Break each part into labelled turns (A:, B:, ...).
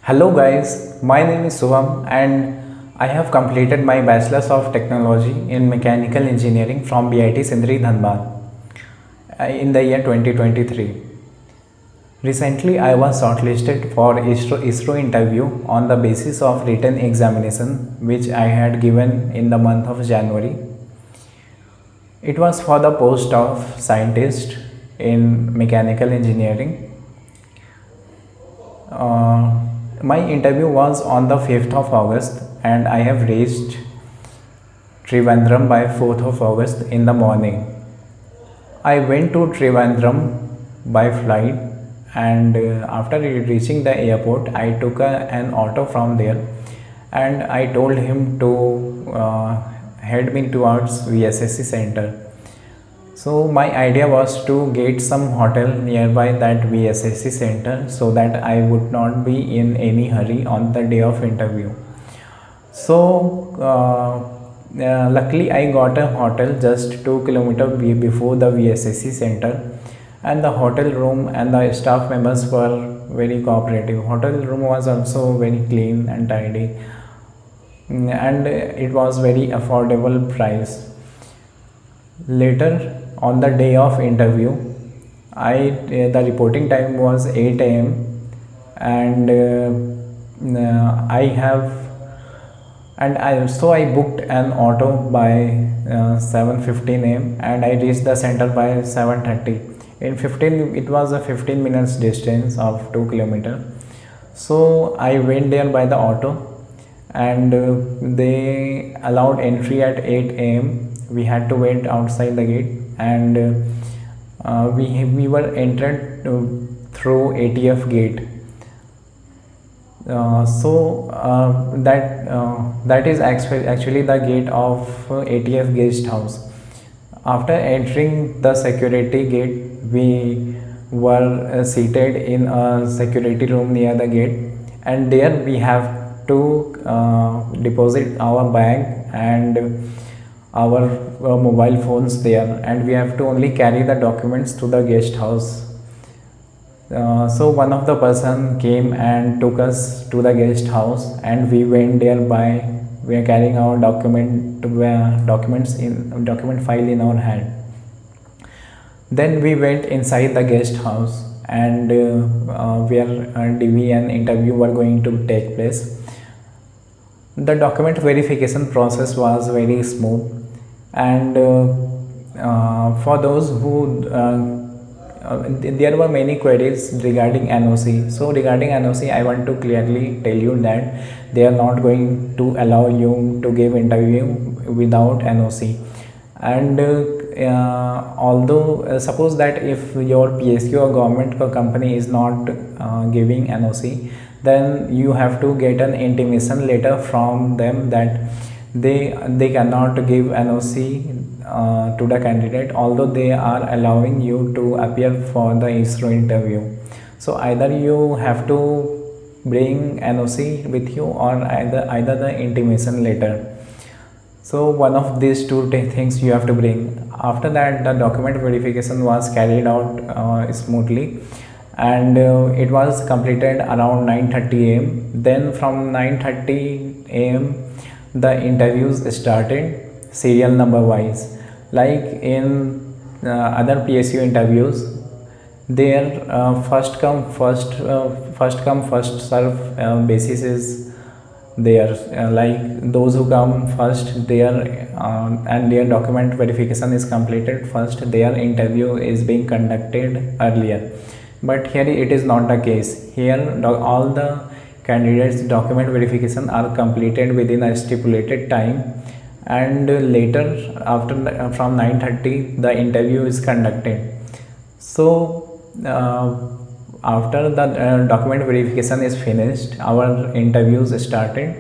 A: Hello guys, my name is Subham and I have completed my Bachelor's of Technology in Mechanical Engineering from BIT Sindri Dhanbad in the year 2023. Recently, I was shortlisted for ISRO interview on the basis of written examination which I had given in the month of January. It was for the post of scientist in mechanical engineering. My interview was on the 5th of August and I have reached Trivandrum by 4th of August in the morning. I went to Trivandrum by flight and after reaching the airport I took an auto from there and I told him to head me towards VSSC center. So my idea was to get some hotel nearby that VSSC center so that I would not be in any hurry on the day of interview. So luckily I got a hotel just 2 kilometers before the VSSC center, and the hotel room and the staff members were very cooperative. Hotel room was also very clean and tidy, and it was very affordable price. Later on the day of interview, the reporting time was 8 a.m. and I booked an auto by 7:15 a.m. and I reached the center by 7:30. In 15, it was a 15 minutes distance of 2 kilometers. So I went there by the auto, and they allowed entry at 8 a.m. We had to wait outside the gate, and we were entered through ATF gate. That is actually the gate of ATF guest house. After entering the security gate, we were seated in a security room near the gate, and there we have to deposit our bag and our mobile phones there, and we have to only carry the documents to the guest house. So one of the person came and took us to the guest house, and we went there by we are carrying our document file in our hand. Then we went inside the guest house, and where DV and interview were going to take place. The document verification process was very smooth, and for those who there were many queries regarding NOC. So regarding NOC, I want to clearly tell you that they are not going to allow you to give interview without NOC. And although suppose that if your PSU or government company is not giving NOC, then you have to get an intimation letter from them that they cannot give NOC to the candidate, although they are allowing you to appear for the ISRO interview. So either you have to bring NOC with you, or either the intimation letter. So one of these two things you have to bring. After that, the document verification was carried out smoothly, and it was completed around 9:30 a.m. Then from 9:30 a.m. the interviews started serial number wise, like in other PSU interviews. Their first come first serve basis is there, like those who come first, their and their document verification is completed first, their interview is being conducted earlier. But here it is not the case. Here all the candidates document verification are completed within a stipulated time, and later after from 9:30 the interview is conducted. So after the document verification is finished, our interviews started,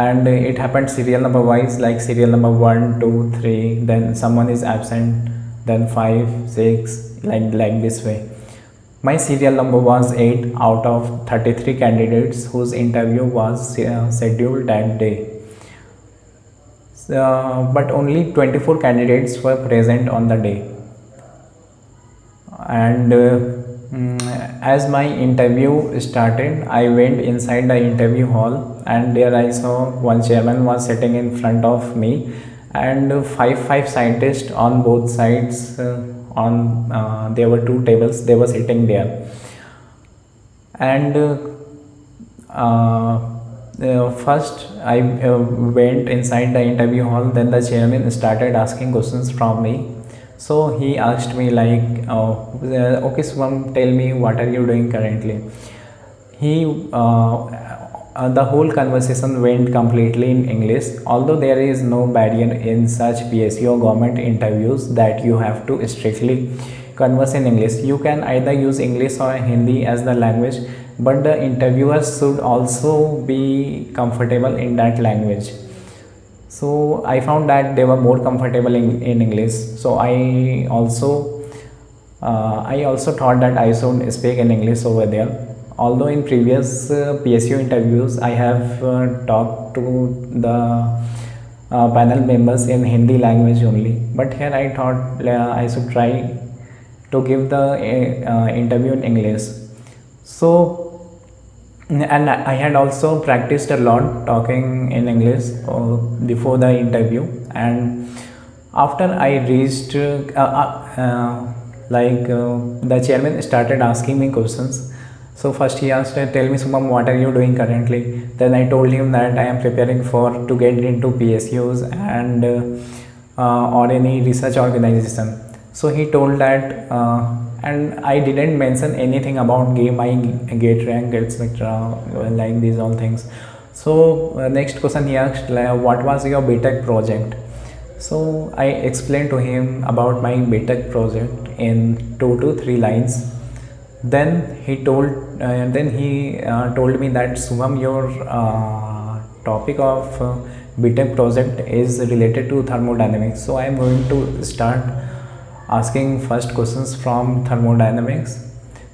A: and it happened serial number wise, like serial number 1, 2, 3, then someone is absent, then 5, 6, like this way. My serial number was 8 out of 33 candidates whose interview was scheduled that day. But only 24 candidates were present on the day, and As my interview started, I went inside the interview hall, and there I saw one chairman was sitting in front of me, and five scientists on both sides. On There were two tables, they were sitting there, and first I went inside the interview hall. Then the chairman started asking questions from me. So he asked me like, okay Swam, tell me what are you doing currently. He The whole conversation went completely in English, although there is no barrier in such PSU or government interviews that you have to strictly converse in English. You can either use English or Hindi as the language, but the interviewers should also be comfortable in that language. So I found that they were more comfortable in English. So I also thought that I should speak in English over there. Although in previous PSU interviews I have talked to the panel members in Hindi language only, but here I thought I should try to give the interview in English. So, and I had also practiced a lot talking in English before the interview. And after I reached the chairman started asking me questions. So first he asked, tell me Sumam, what are you doing currently? Then I told him that I am preparing to get into PSUs and or any research organization. So he told that, and I didn't mention anything about my gate rank, etc., like these all things. So next question he asked, what was your BTech project? So I explained to him about my BTech project in 2 to 3 lines. Then he told me that Sumam, your topic of BTech project is related to thermodynamics. So I am going to start asking first questions from thermodynamics.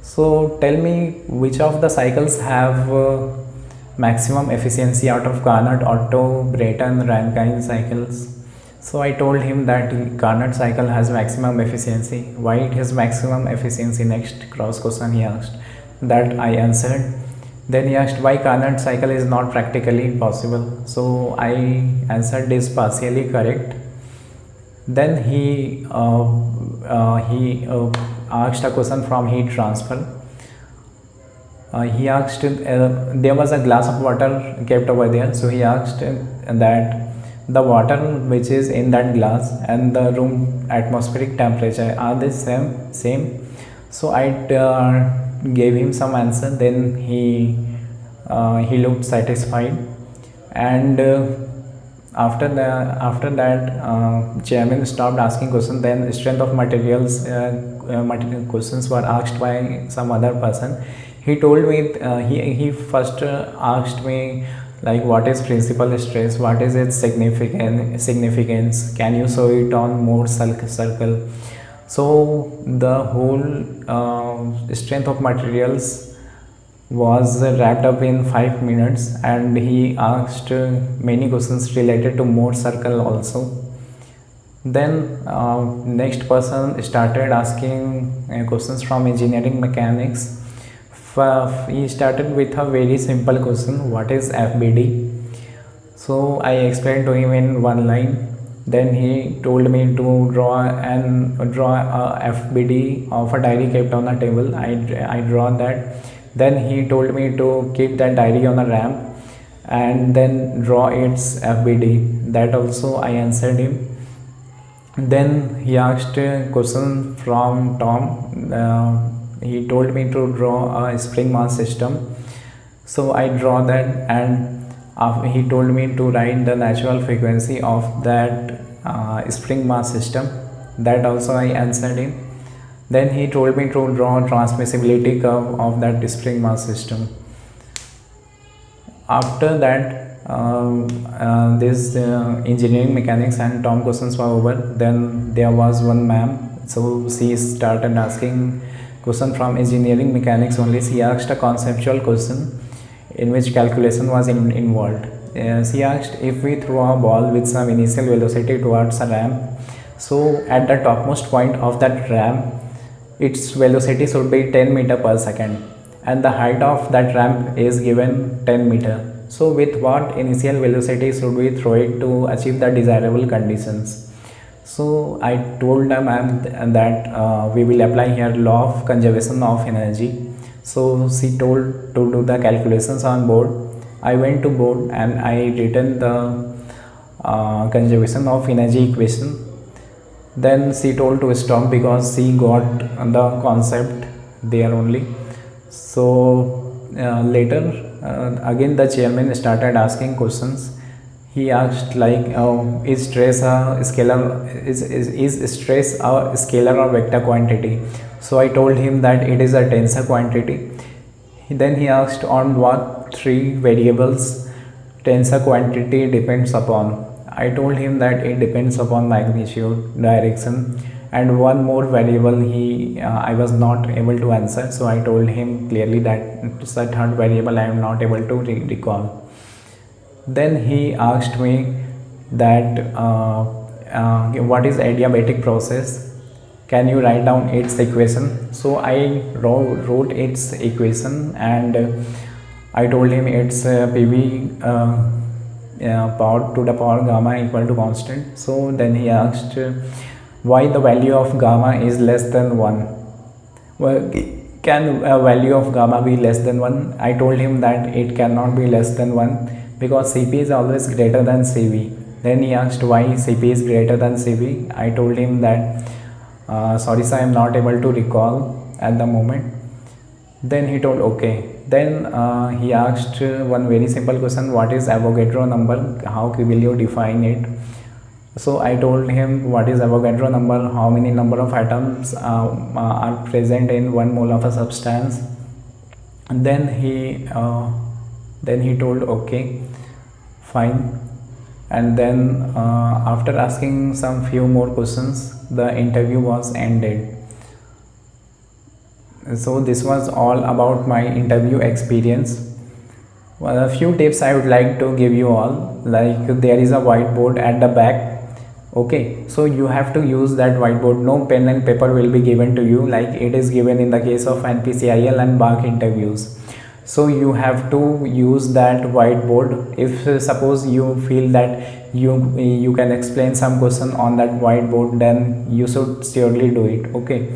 A: So tell me which of the cycles have maximum efficiency out of Carnot, Otto, Brayton, Rankine cycles. So I told him that Carnot cycle has maximum efficiency. Why it has maximum efficiency? Next cross question he asked. That I answered. Then he asked why Carnot cycle is not practically possible. So I answered this partially correct. Then he asked a question from heat transfer. He asked, there was a glass of water kept over there. So he asked that the water which is in that glass and the room atmospheric temperature, are they same? So I gave him some answer. Then he looked satisfied, and after that chairman stopped asking questions. Then strength of materials material questions were asked by some other person. He told me he first asked me like, what is principal stress, what is its significance, can you show it on more circle. So the whole strength of materials was wrapped up in 5 minutes, and he asked many questions related to Moore circle also. Then next person started asking questions from engineering mechanics. He started with a very simple question, what is FBD? So I explained to him in one line. Then he told me to draw a FBD of a diary kept on a table. I draw that. Then he told me to keep that diary on a ramp and then draw its FBD. That also I answered him. Then he asked a question from Tom. He told me to draw a spring mass system. So I draw that, and he told me to write the natural frequency of that spring mass system. That also I answered him. Then he told me to draw transmissibility curve of that spring mass system. After that, this engineering mechanics and Tom questions were over. Then there was one ma'am. So she started asking question from engineering mechanics only. She asked a conceptual question in which calculation was involved. She asked, if we throw a ball with some initial velocity towards a ramp, so at the topmost point of that ramp, its velocity should be 10 meter per second, and the height of that ramp is given 10 meter. So with what initial velocity should we throw it to achieve the desirable conditions? So I told the ma'am that we will apply here law of conservation of energy. So she told to do the calculations on board. I went to board and I written the conservation of energy equation. Then she told to stop because she got the concept there only. So later again the chairman started asking questions. He asked like, is stress a scalar, is stress a scalar or vector quantity? So I told him that it is a tensor quantity. Then he asked on what three variables tensor quantity depends upon. I told him that it depends upon magnitude, direction, and one more variable I was not able to answer. So I told him clearly that it's a third variable I am not able to recall. Then he asked me that what is adiabatic process, can you write down its equation? So I wrote its equation, and I told him it's PV power to the power gamma equal to constant. So then he asked why the value of gamma is less than 1. Well, can a value of gamma be less than 1? I told him that it cannot be less than 1 because Cp is always greater than Cv. Then he asked why Cp is greater than Cv. I told him that sorry sir, I am not able to recall at the moment. Then he told okay. Then he asked one very simple question, what is Avogadro number, how will you define it? So I told him what is Avogadro number, how many number of atoms are present in 1 mole of a substance. And then he told okay, fine. And then after asking some few more questions, the interview was ended. So this was all about my interview experience. Well, a few tips I would like to give you all, like there is a whiteboard at the back. Okay, so you have to use that whiteboard. No pen and paper will be given to you like it is given in the case of NPCIL and BARC interviews. So you have to use that whiteboard. If suppose you feel that you can explain some question on that whiteboard, then you should surely do it. Okay.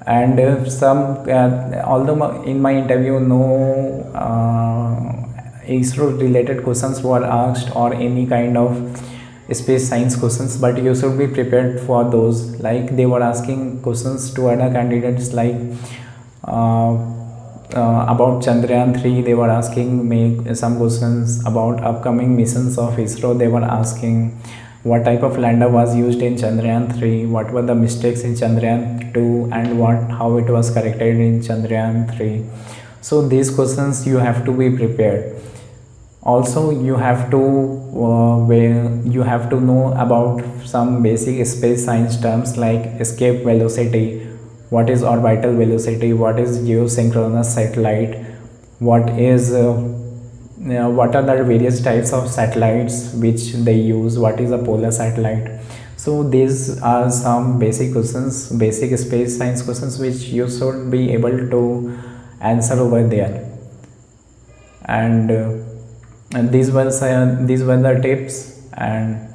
A: And although in my interview no ISRO related questions were asked or any kind of space science questions, but you should be prepared for those. Like they were asking questions to other candidates like about Chandrayaan 3. They were asking me some questions about upcoming missions of ISRO. They were asking what type of lander was used in Chandrayaan 3, what were the mistakes in Chandrayaan 2, and how it was corrected in Chandrayaan 3. So these questions you have to be prepared. Also you have to know about some basic space science terms like escape velocity, what is orbital velocity, what is geosynchronous satellite, what are the various types of satellites which they use, what is a polar satellite. So these are some basic questions, basic space science questions which you should be able to answer over there. And these were the tips. And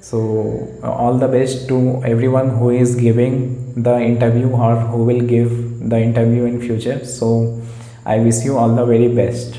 A: so all the best to everyone who is giving the interview or who will give the interview in future. So I wish you all the very best.